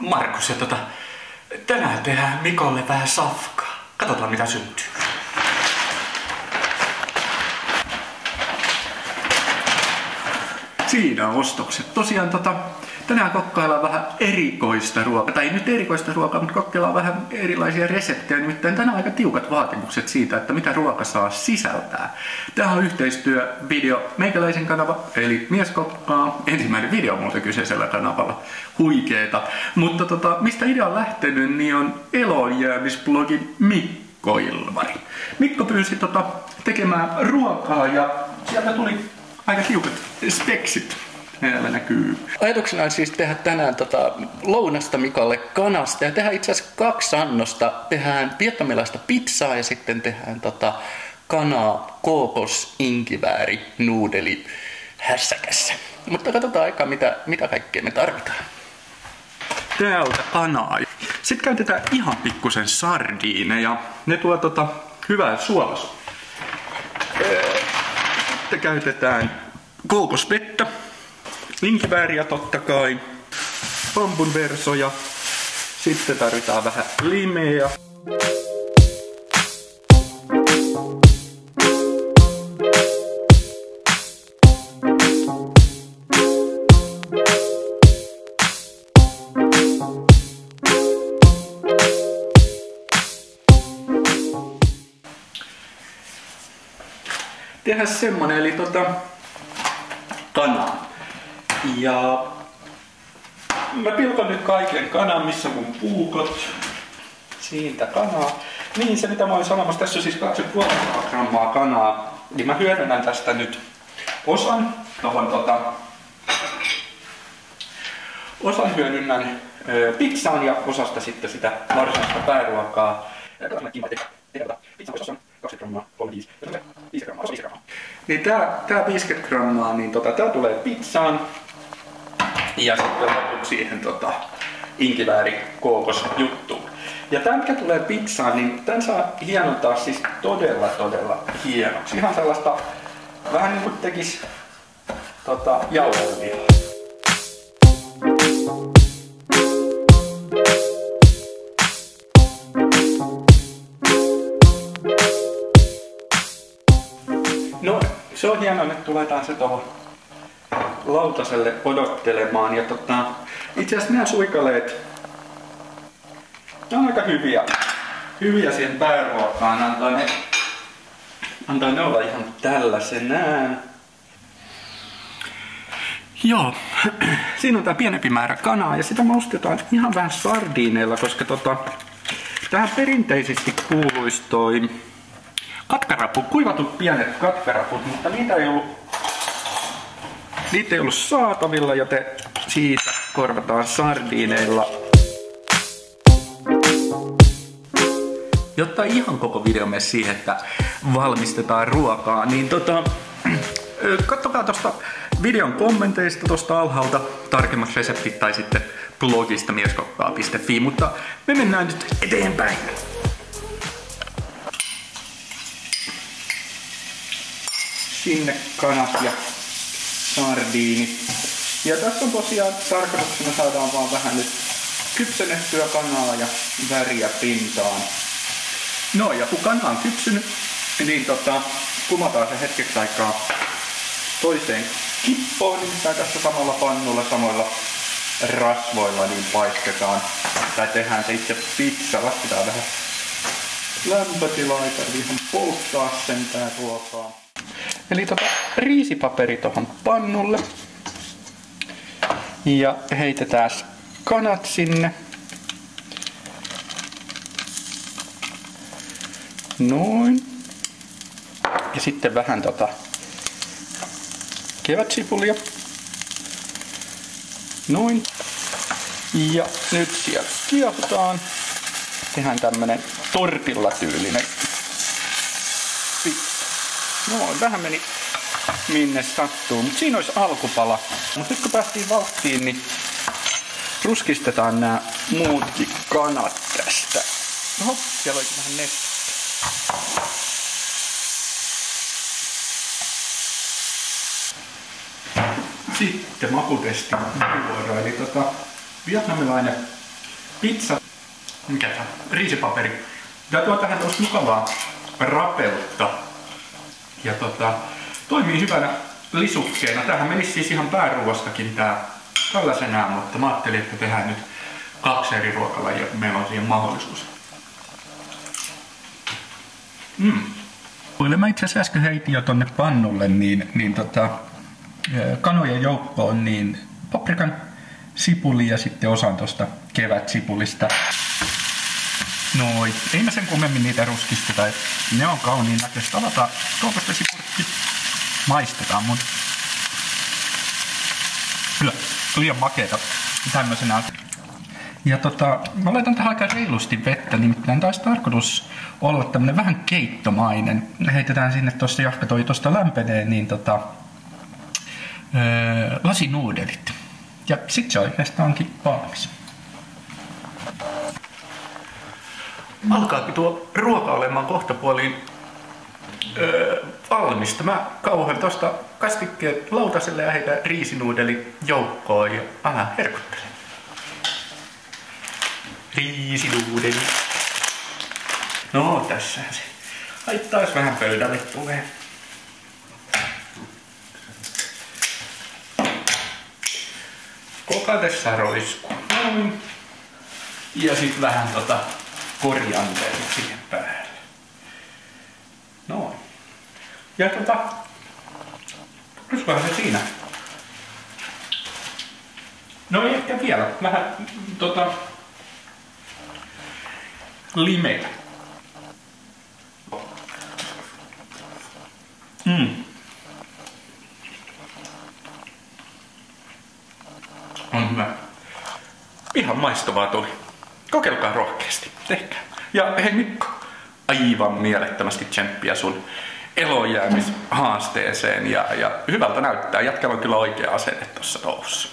Markus ja tänään tehdään Mikolle vähän safkaa. Katsotaan mitä syntyy. Siinä on ostokset. Tosiaan tänään kokkaillaan vähän erikoista ruokaa. Tai ei nyt erikoista ruokaa, mutta kokkaillaan vähän erilaisia reseptejä. Nimittäin tänään on aika tiukat vaatimukset siitä, että mitä ruoka saa sisältää. Tämä on yhteistyövideo meikäläisen kanava, eli Mies kokkaa. Ensimmäinen video muuten kyseisellä kanavalla. Huikeeta. Mutta mistä idea on lähtenyt, niin on eloonjäämisblogin Mikko Ilmari. Mikko pyysi tekemään ruokaa ja sieltä tuli aika tiukat speksit. Täällä näkyy. Ajatuksena on siis tehdä tänään lounasta Mikolle kanasta ja tehdään itse asiassa 2 annosta. Tehdään vietnamilaista pizzaa ja sitten tehdään kanaa, kookos, inkivääri, nuudeli hässäkässä. Mutta katsotaan aikaa mitä kaikkea me tarvitaan. Täältä kanaa. Sitten käytetään ihan pikkusen sardiineja. Ne tuo hyvää suolasua. Sitten käytetään kookosvettä, inkivääriä totta kai, bambunversoja, sitten tarvitaan vähän limeä. Tehdään semmonen, eli kanaa. Ja mä pilkon nyt kaiken kanan, missä mun puukot. Siitä kanaa. Niin se mitä mä olin sanomassa, tässä on siis 2,5 grammaa kanaa. Niin mä hyödynnän tästä nyt osan osan hyödynnän pizzaan ja osasta sitten sitä varsinaista pääruokaa. Pizzan osan 20 grammaa, 35, 5 grammaa, 5 grammaa. Niin tää 50 grammaa, niin tää tulee pizzaan. Ja sitten lopuksi siihen inkivääri kookos juttuun. Ja tää mikä tulee pizzaan, niin tän saa hienontaa siis todella hienoksi. Ihan sellaista, vähän niin kuin tekis jauhelihaa. No, se on hienoa, että tuletaan se tuohon lautaselle odottelemaan. Ja itse asiassa nämä suikaleet, ne on aika hyviä siihen pääruokaan. Antaa ne olla ihan tällaisenään. Joo, siinä on tää pienempi määrä kanaa ja sitä maustetaan ihan vähän sardiineilla, koska tähän perinteisesti kuuluisi toi katkarapu, kuivatut pienet katkaraput, mutta niitä ei ollut saatavilla, joten siitä korvataan sardiineilla. Jotta ei ihan koko video mene siihen, että valmistetaan ruokaa, niin katsokaa tuosta videon kommenteista tuosta alhaalta tarkemmat reseptit tai sitten blogista mieskokkaa.fi, mutta me mennään nyt eteenpäin. Sinne kanat ja sardiinit. Ja tässä on tosiaan tarkoituksena saadaan vaan vähän nyt kypsennettyä kanaa ja väriä pintaan. No ja kun kana on kypsynyt, niin kumataan se hetkeksi aikaa toiseen kippoon, niin tässä samalla pannulla, samoilla rasvoilla niin paistetaan. Tai tehdään se itse pizza, lasketaan vähän lämpötilaa, ei tarvii ihan polttaa sentään ruokaa. Eli riisipaperi tohon pannulle. Ja heitetään kanat sinne. Noin. Ja sitten vähän kevätsipulia. Noin. Ja nyt siellä kiehutaan. Tehdään tämmönen tortillatyylinen pizza. Noin, vähän meni minne sattuu, mutta siinä olisi alkupala. Mutta nyt kun päästiin vauhtiin, niin ruskistetaan nämä muutkin kanat tästä. Oho, siellä olikin vähän nestettä. Sitten makutestin vuoro, eli vietnamilainen pizza, mikä se on, riisipaperi. Ja tuo tähän olisi mukavaa rapeutta. Ja toimii hyvänä lisukkeena. Tämähän menisi siis ihan pääruoastakin tää tällaisenään, mutta mä ajattelin, että tehdään nyt 2 eri ruokalajia, kun meillä on siihen mahdollisuus. Mä itse asiassa äsken heitin jo tonne pannulle kanojen joukkoon niin paprikan, sipuli ja sitten osan tosta kevätsipulista. Noin, ei mä sen kummemmin niitä ruskisteta, ne on kauniin näköistä. Avataan kookosvesipurkki, maistetaan mun. Kyllä, liian makeeta tämmösenä. Ja mä laitan tähän aika reilusti vettä, nimittäin taisi tarkoitus olla tämmönen vähän keittomainen. Heitetään sinne tosta, jahka toi tosta lämpenee, niin lasinuudelit. Ja sit se oikeastaankin valmis. Alkaakin tuo ruoka olemaan kohtapuoliin valmista. Mä kauhoin tosta kastikkeet lautaselle ja heitän riisinuudeli joukkoon ja alan herkuttele. Riisinuudeli. No tässähän se. Haittais vähän pöydälle tulee. Kokatessa roiskuu. Noin. Ja sit vähän korianteria siihen päälle. Noin. Ja olisikohan se siinä? No ehkä vielä vähän limeä. On hyvä. Ihan maistavaa tuli. Kokeilkaa rohkeasti. Tehkää. Ja hei Mikko, aivan mielettömästi tsemppiä sun elonjäämishaasteeseen ja hyvältä näyttää. Jätkällä on kyllä oikea asenne tossa touhussa.